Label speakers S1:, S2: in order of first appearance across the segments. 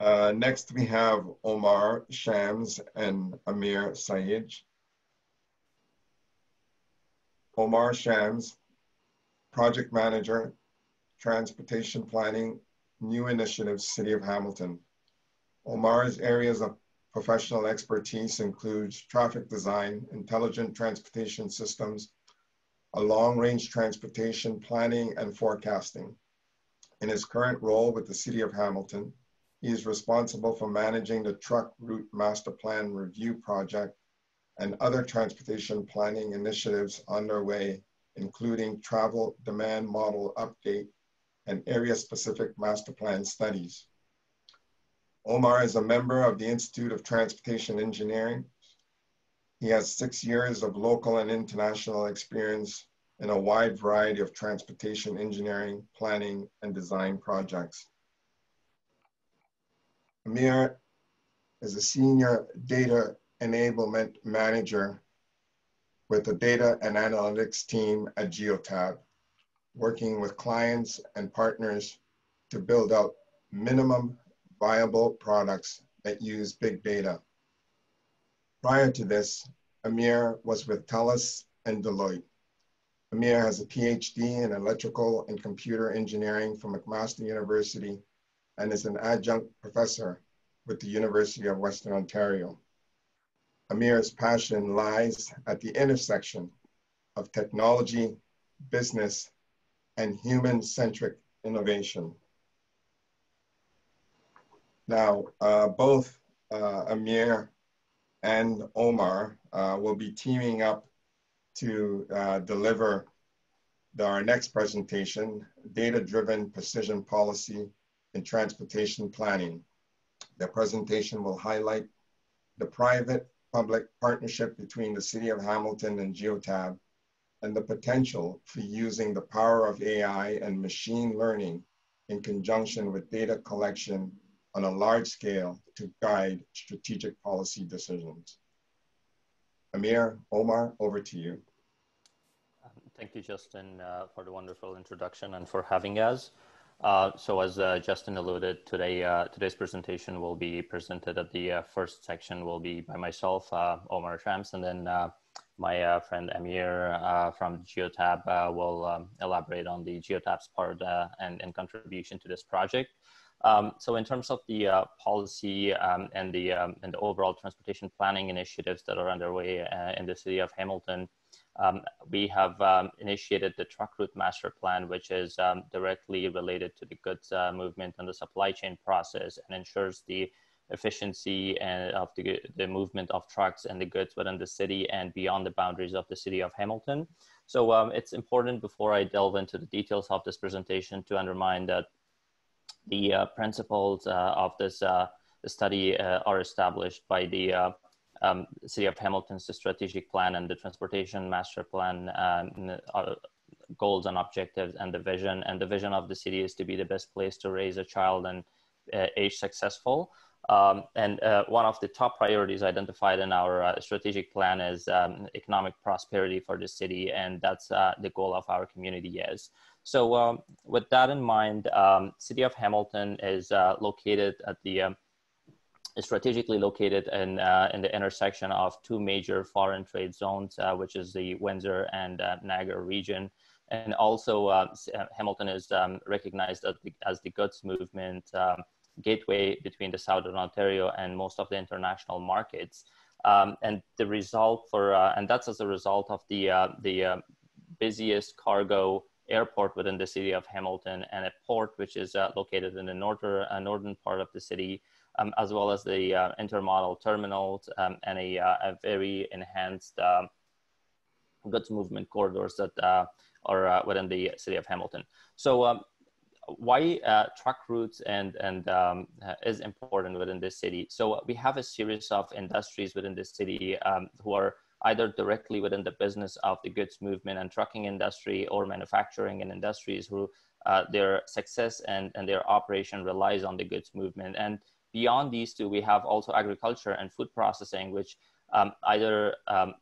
S1: Next, we have Omar Shams and Amir Sayegh. Omar Shams, Project Manager, Transportation Planning, New Initiatives, City of Hamilton. Omar's areas of professional expertise includes traffic design, intelligent transportation systems, a long-range transportation planning and forecasting. In his current role with the City of Hamilton, he is responsible for managing the Truck Route Master Plan Review Project and other transportation planning initiatives underway, including travel demand model update and area-specific master plan studies. Omar is a member of the Institute of Transportation Engineering. He has 6 years of local and international experience in a wide variety of transportation engineering, planning, and design projects. Amir is a senior data enablement manager with the data and analytics team at Geotab, working with clients and partners to build out minimum viable products that use big data. Prior to this, Amir was with TELUS and Deloitte. Amir has a PhD in electrical and computer engineering from McMaster University and is an adjunct professor with the University of Western Ontario. Amir's passion lies at the intersection of technology, business, and human-centric innovation. Now, both Amir and Omar will be teaming up to deliver our next presentation, Data-Driven Precision Policy in Transportation Planning. The presentation will highlight the private-public partnership between the City of Hamilton and Geotab and the potential for using the power of AI and machine learning in conjunction with data collection on a large scale to guide strategic policy decisions. Amir, Omar, over to you.
S2: Thank you, Justin, for the wonderful introduction and for having us. So as Justin alluded, today's presentation will be presented at the first section will be by myself, Omar Shams, and then my friend Amir from Geotab will elaborate on the Geotab's part and contribution to this project. So in terms of the policy and the overall transportation planning initiatives that are underway in the City of Hamilton, we have initiated the Truck Route Master Plan, which is directly related to the goods movement and the supply chain process and ensures the efficiency and of the movement of trucks and the goods within the city and beyond the boundaries of the City of Hamilton. So it's important before I delve into the details of this presentation to underline that the principles of this study are established by the City of Hamilton's strategic plan and the transportation master plan goals and objectives and the vision. And the vision of the city is to be the best place to raise a child and age successful. And one of the top priorities identified in our strategic plan is economic prosperity for the city, and that's the goal of our community is. So with that in mind, City of Hamilton is located at the strategically located in the intersection of two major foreign trade zones, which is the Windsor and Niagara region. And also Hamilton is recognized as the goods movement gateway between the Southern Ontario and most of the international markets. And the result for, and that's as a result of the busiest cargo airport within the City of Hamilton and a port which is located in the northern part of the city, as well as the intermodal terminals and a very enhanced goods movement corridors that are within the City of Hamilton. So why truck routes and is important within this city? So we have a series of industries within the city who are either directly within the business of the goods movement and trucking industry or manufacturing and industries who their success and their operation relies on the goods movement. And beyond these two, we have also agriculture and food processing, which either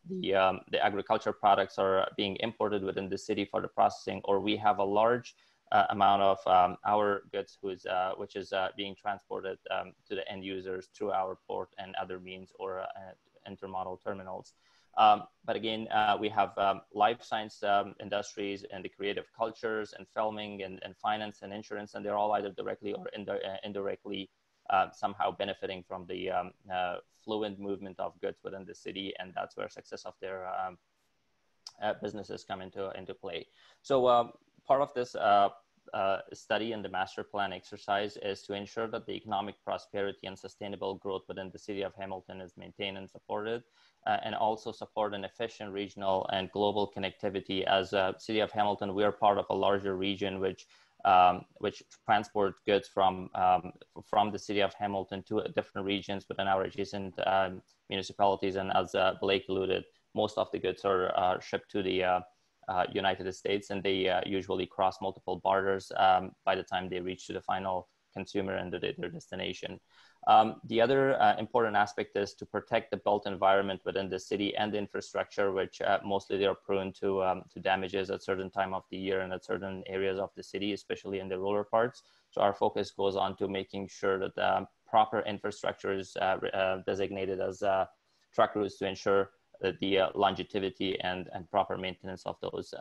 S2: the agriculture products are being imported within the city for the processing, or we have a large amount of our goods which is being transported to the end users through our port and other means or intermodal terminals. But again, we have life science industries and the creative cultures and filming and finance and insurance, and they're all either directly or indirectly somehow benefiting from the fluent movement of goods within the city, and that's where success of their businesses come into play. So part of this study and the master plan exercise is to ensure that the economic prosperity and sustainable growth within the city of Hamilton is maintained and supported, and also support an efficient regional and global connectivity. As a city of Hamilton, we are part of a larger region which transport goods from the city of Hamilton to different regions within our adjacent municipalities. And as Blake alluded, most of the goods are shipped to the United States, and they usually cross multiple borders by the time they reach to the final consumer and their destination. The other important aspect is to protect the built environment within the city and the infrastructure, which mostly they are prone to damages at certain time of the year and at certain areas of the city, especially in the rural parts. So our focus goes on to making sure that the proper infrastructure is designated as truck routes to ensure the longevity and proper maintenance of those.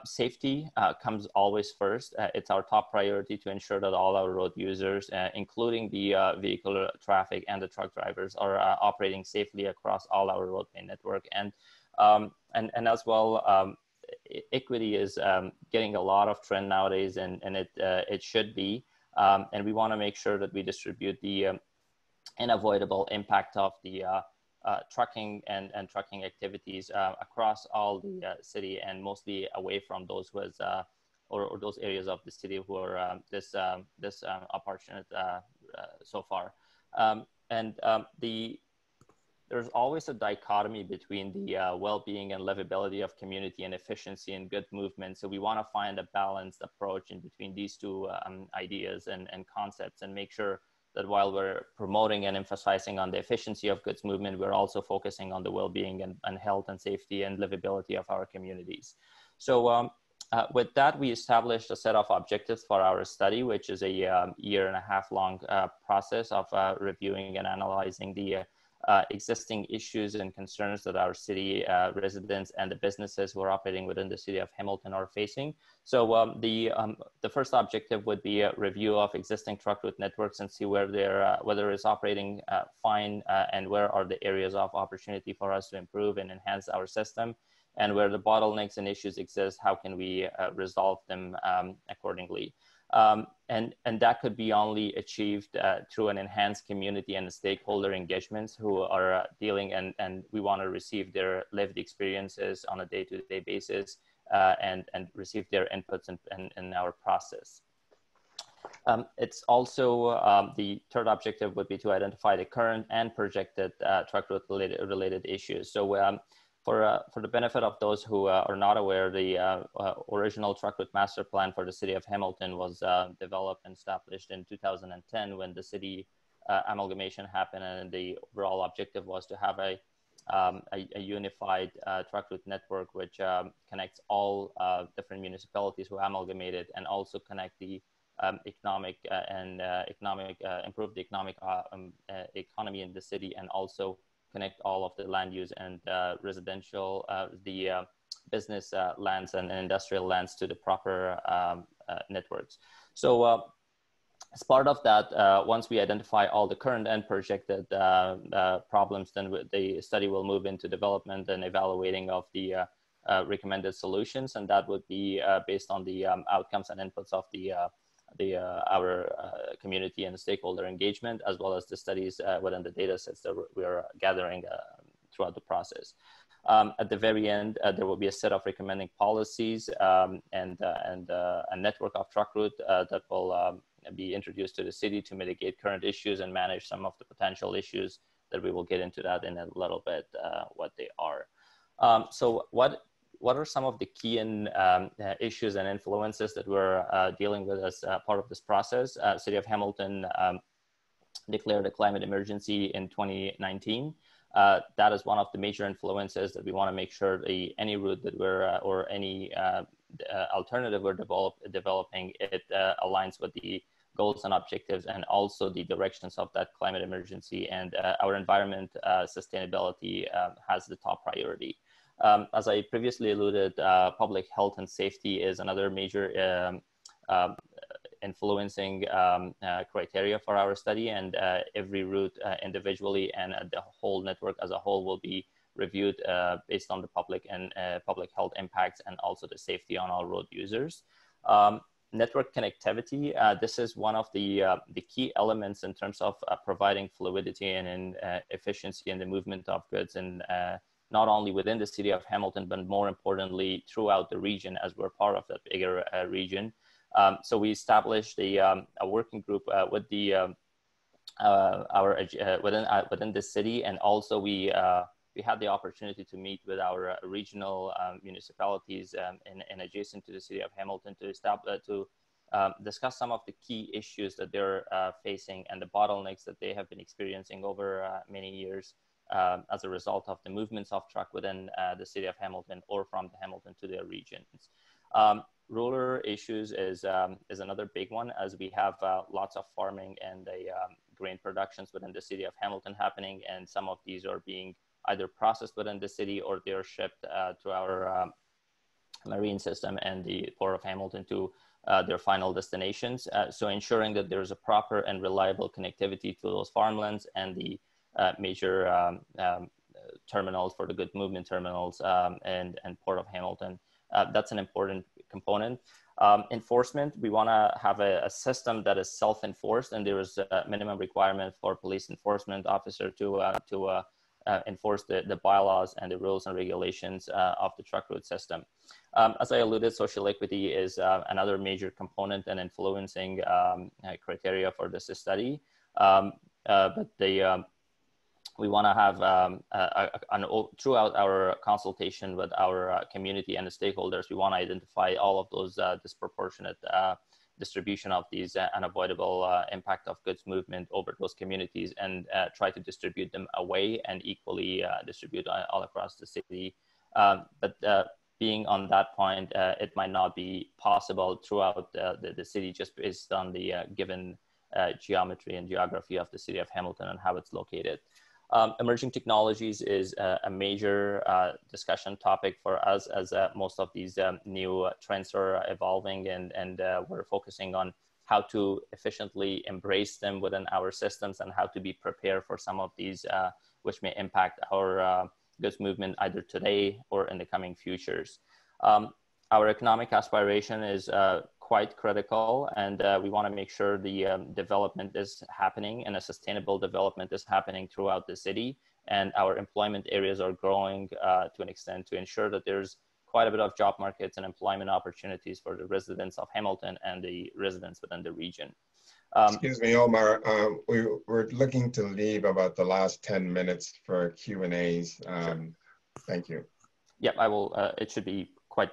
S2: Safety comes always first. It's our top priority to ensure that all our road users, including the vehicular traffic and the truck drivers, are operating safely across all our roadway network. And as well, equity is getting a lot of trend nowadays, and it should be. And we want to make sure that we distribute the unavoidable impact of the trucking and trucking activities across all the city, and mostly away from those who has or those areas of the city who are this opportunity so far. There's always a dichotomy between the well-being and livability of community and efficiency and good movement. So we want to find a balanced approach in between these two ideas and concepts, and make sure that while we're promoting and emphasizing on the efficiency of goods movement, we're also focusing on the well-being and health and safety and livability of our communities. So with that, we established a set of objectives for our study, which is a 1.5-year long process of reviewing and analyzing the existing issues and concerns that our city residents and the businesses who are operating within the city of Hamilton are facing. So the first objective would be a review of existing truck route networks and see where whether it's operating fine and where are the areas of opportunity for us to improve and enhance our system, and where the bottlenecks and issues exist, how can we resolve them accordingly. And that could be only achieved through an enhanced community and stakeholder engagements who are dealing and we want to receive their lived experiences on a day-to-day basis and receive their inputs in our process. It's also the third objective would be to identify the current and projected truck route related issues. So for the benefit of those who are not aware, the original truck route master plan for the city of Hamilton was developed and established in 2010 when the city amalgamation happened, and the overall objective was to have a unified truck route network which connects all different municipalities who amalgamated, and also connect the economic improve the economic economy in the city, and also connect all of the land use and residential, the business lands and industrial lands to the proper networks. So as part of that, once we identify all the current and projected problems, then the study will move into development and evaluating of the recommended solutions, and that would be based on the outcomes and inputs of our community and stakeholder engagement, as well as the studies within the data sets that we are gathering throughout the process. At the very end, there will be a set of recommending policies and a network of truck route that will be introduced to the city to mitigate current issues and manage some of the potential issues that we will get into that in a little bit, what they are. So what are some of the key issues and influences that we're dealing with as part of this process? City of Hamilton declared a climate emergency in 2019. That is one of the major influences that we want to make sure any route that we're or any alternative we're developing, it aligns with the goals and objectives and also the directions of that climate emergency, and our environment sustainability has the top priority. As I previously alluded, public health and safety is another major influencing criteria for our study, and every route individually and the whole network as a whole will be reviewed based on the public and public health impacts and also the safety on all road users. Network connectivity, this is one of the key elements in terms of providing fluidity and efficiency in the movement of goods, and not only within the city of Hamilton, but more importantly throughout the region, as we're part of that bigger region. So we established a working group with the within the city, and also we had the opportunity to meet with our regional municipalities in adjacent to the city of Hamilton to discuss some of the key issues that they're facing and the bottlenecks that they have been experiencing over many years as a result of the movements of truck within the city of Hamilton or from the Hamilton to their regions. Rural issues is another big one, as we have lots of farming and grain productions within the city of Hamilton happening, and some of these are being either processed within the city or they're shipped to our marine system and the Port of Hamilton to their final destinations. So ensuring that there's a proper and reliable connectivity to those farmlands and the major terminals for the goods movement terminals and Port of Hamilton. That's an important component. Enforcement, we want to have a system that is self-enforced, and there is a minimum requirement for police enforcement officer to enforce the bylaws and the rules and regulations of the truck route system. As I alluded, social equity is another major component and influencing criteria for this study. We want to have throughout our consultation with our community and the stakeholders, we want to identify all of those disproportionate distribution of these unavoidable impact of goods movement over those communities, and try to distribute them away and equally distribute all across the city. But being on that point, it might not be possible throughout the city just based on the given geometry and geography of the city of Hamilton and how it's located. Emerging technologies is a major discussion topic for us, as most of these new trends are evolving, and we're focusing on how to efficiently embrace them within our systems and how to be prepared for some of these which may impact our goods movement either today or in the coming futures. Our economic aspiration is quite critical, and we want to make sure the development is happening and a sustainable development is happening throughout the city, and our employment areas are growing to an extent to ensure that there's quite a bit of job markets and employment opportunities for the residents of Hamilton and the residents within the region.
S1: Excuse me, Omar, we're looking to leave about the last 10 minutes for Q&As.
S2: Sure.
S1: Thank you.
S2: Yep, I will, it should be quite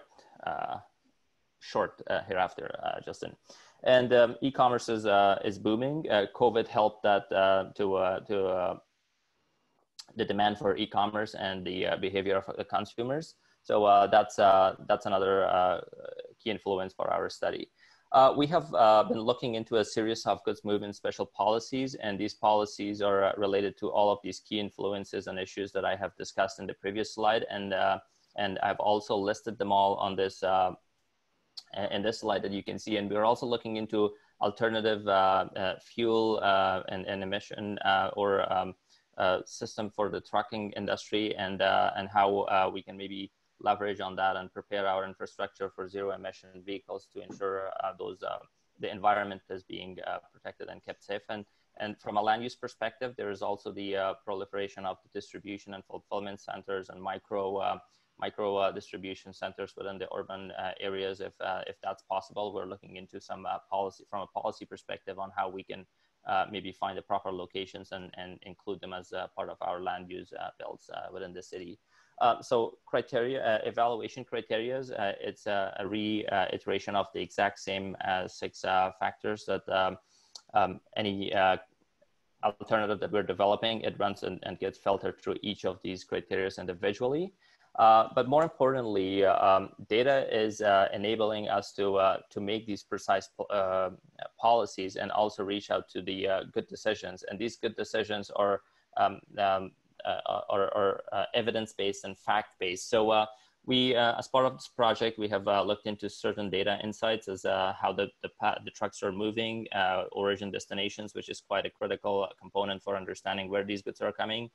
S2: short hereafter, Justin. And e-commerce is booming. COVID helped that to the demand for e-commerce and the behavior of the consumers. So that's another key influence for our study. We have been looking into a series of goods movement special policies, and these policies are related to all of these key influences and issues that I have discussed in the previous slide, and I've also listed them all on this in this slide that you can see. And we're also looking into alternative fuel and emission or system for the trucking industry, and how we can maybe leverage on that and prepare our infrastructure for zero emission vehicles to ensure the environment is being protected and kept safe. And from a land use perspective, there is also the proliferation of the distribution and fulfillment centers and micro distribution centers within the urban areas. If that's possible, we're looking into some policy from a policy perspective on how we can maybe find the proper locations and include them as part of our land use bills within the city. So criteria, evaluation criteria, it's a reiteration of the exact same 6 factors that any alternative that we're developing, it runs and gets filtered through each of these criteria individually. But more importantly, data is enabling us to make these precise policies and also reach out to the good decisions. And these good decisions are evidence-based and fact-based. So we, as part of this project, we have looked into certain data insights as how the trucks are moving, origin destinations, which is quite a critical component for understanding where these goods are coming.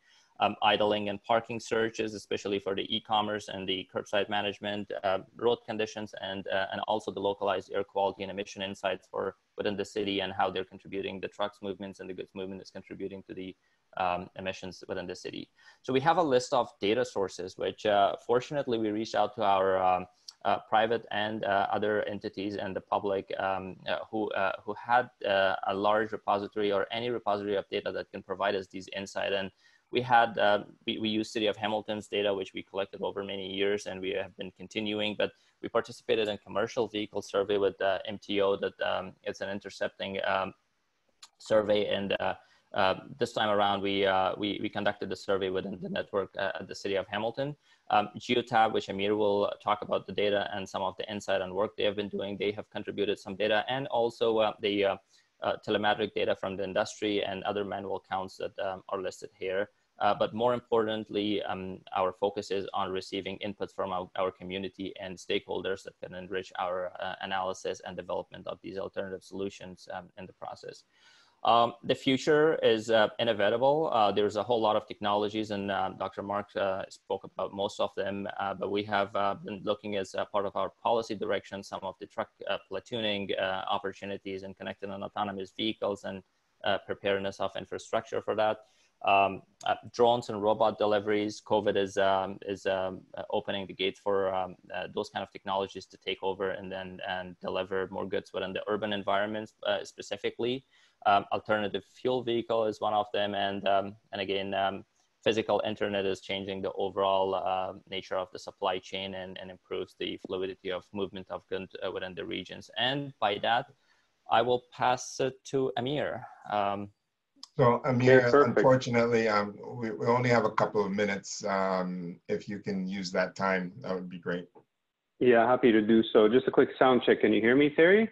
S2: Idling and parking searches, especially for the e-commerce and the curbside management, road conditions, and also the localized air quality and emission insights for within the city and how they're contributing, the trucks movements and the goods movement is contributing to the emissions within the city. So we have a list of data sources, which fortunately we reached out to our private and other entities and the public who had a large repository or any repository of data that can provide us these insight. And we had, we used City of Hamilton's data, which we collected over many years, and we have been continuing, but we participated in commercial vehicle survey with MTO that it's an intercepting survey. And this time around, we conducted the survey within the network at the City of Hamilton. Geotab, which Amir will talk about the data and some of the insight and work they have been doing, they have contributed some data, and also the telemetric data from the industry and other manual counts that are listed here. But more importantly, our focus is on receiving input from our community and stakeholders that can enrich our analysis and development of these alternative solutions in the process. The future is inevitable. There's a whole lot of technologies, and Dr. Mark spoke about most of them, but we have been looking as part of our policy direction, some of the truck platooning opportunities and connected and autonomous vehicles and preparedness of infrastructure for that. Drones and robot deliveries. COVID is opening the gates for those kind of technologies to take over and deliver more goods within the urban environments specifically. Alternative fuel vehicle is one of them, and again, physical internet is changing the overall nature of the supply chain and improves the fluidity of movement of goods within the regions. And by that, I will pass it to Amir.
S1: So Amir, unfortunately, we only have a couple of minutes. If you can use that time, that would be great.
S3: Yeah, happy to do so. Just a quick sound check. Can you hear me, Terry?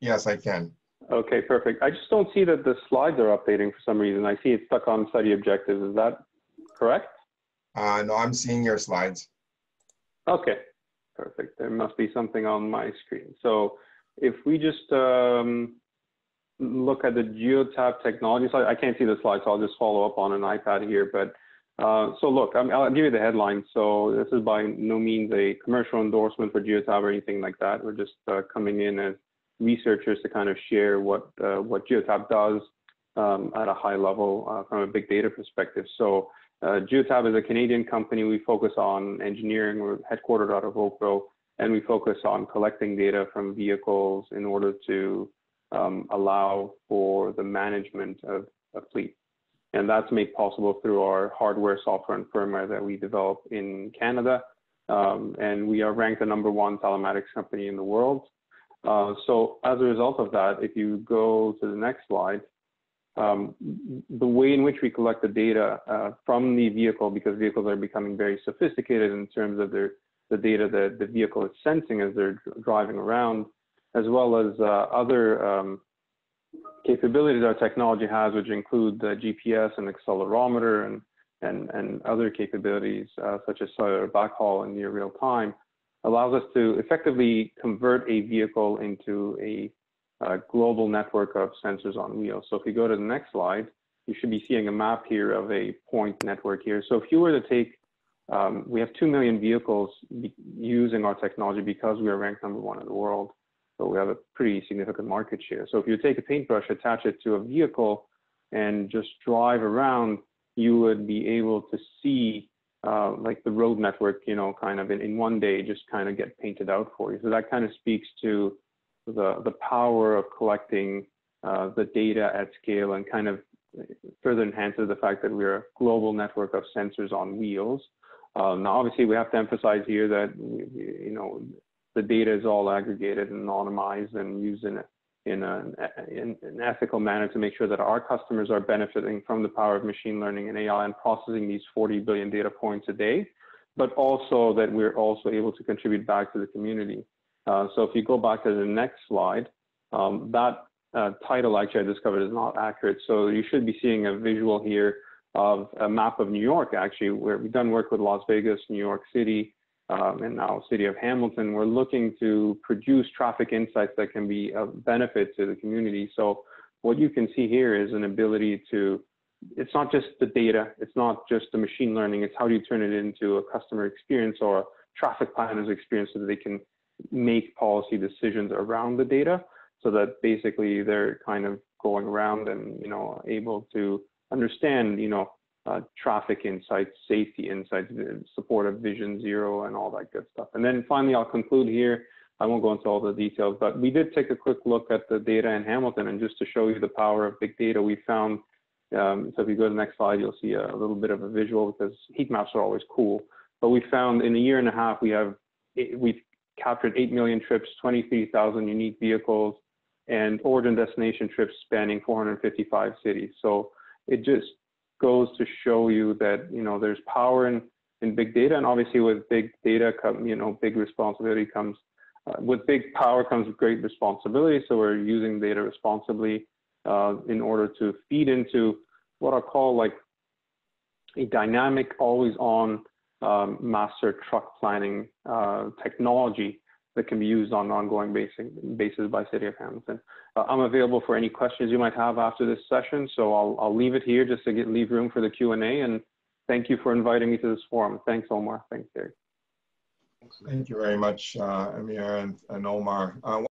S1: Yes, I can.
S3: Okay, perfect. I just don't see that the slides are updating for some reason. I see it's stuck on study objectives. Is that correct?
S1: No, I'm seeing your slides.
S3: Okay, perfect. There must be something on my screen. So if we just look at the Geotab technology slide, I can't see the slides, so I'll just follow up on an iPad here. But so look, I'll give you the headline. So this is by no means a commercial endorsement for Geotab or anything like that. We're just coming in as researchers to kind of share what Geotab does at a high level from a big data perspective. So Geotab is a Canadian company. We focus on engineering. We're headquartered out of Oakville, and we focus on collecting data from vehicles in order to allow for the management of a fleet. And that's made possible through our hardware, software, and firmware that we develop in Canada. And we are ranked the #1 telematics company in the world. So as a result of that, if you go to the next slide, the way in which we collect the data from the vehicle, because vehicles are becoming very sophisticated in terms of the data that the vehicle is sensing as they're driving around, as well as other capabilities our technology has, which include the GPS and accelerometer and other capabilities such as cellular backhaul and near real time, allows us to effectively convert a vehicle into a global network of sensors on wheels. So if you go to the next slide, you should be seeing a map here of a point network here. So if you were to take, we have 2 million vehicles using our technology because we are ranked #1 in the world. So we have a pretty significant market share. So if you take a paintbrush, attach it to a vehicle and just drive around, you would be able to see like the road network, you know, kind of in one day, just kind of get painted out for you. So that kind of speaks to the power of collecting the data at scale and kind of further enhances the fact that we're a global network of sensors on wheels. Now, obviously, we have to emphasize here that, you know, the data is all aggregated and anonymized and used in an ethical manner to make sure that our customers are benefiting from the power of machine learning and AI and processing these 40 billion data points a day. but also that we're also able to contribute back to the community. So if you go back to the next slide, that title actually I discovered is not accurate. So you should be seeing a visual here of a map of New York, actually, where we've done work with Las Vegas, New York City, and now City of Hamilton. We're looking to produce traffic insights that can be of benefit to the community. So what you can see here is an ability to, it's not just the data, it's not just the machine learning, it's how do you turn it into a customer experience or a traffic planner's experience so that they can make policy decisions around the data, so that basically they're kind of going around and, you know, able to understand, you know, traffic insights, safety insights, support of Vision Zero and all that good stuff. And then finally, I'll conclude here. I won't go into all the details, but we did take a quick look at the data in Hamilton, and just to show you the power of big data, we found, so if you go to the next slide, you'll see a little bit of a visual, because heat maps are always cool. But we found in a year and a half, we've captured 8 million trips, 23,000 unique vehicles, and origin destination trips spanning 455 cities. So it just goes to show you that, you know, there's power in big data, and obviously with big data come, you know, big responsibility comes, with big power comes great responsibility. So we're using data responsibly in order to feed into what I call like a dynamic, always on master truck planning technology that can be used on an ongoing basis by City of Hamilton. I'm available for any questions you might have after this session, so I'll leave it here just to leave room for the Q&A, and thank you for inviting me to this forum. Thanks, Omar. Thanks, Gary.
S1: Thank you very much, Amir and Omar.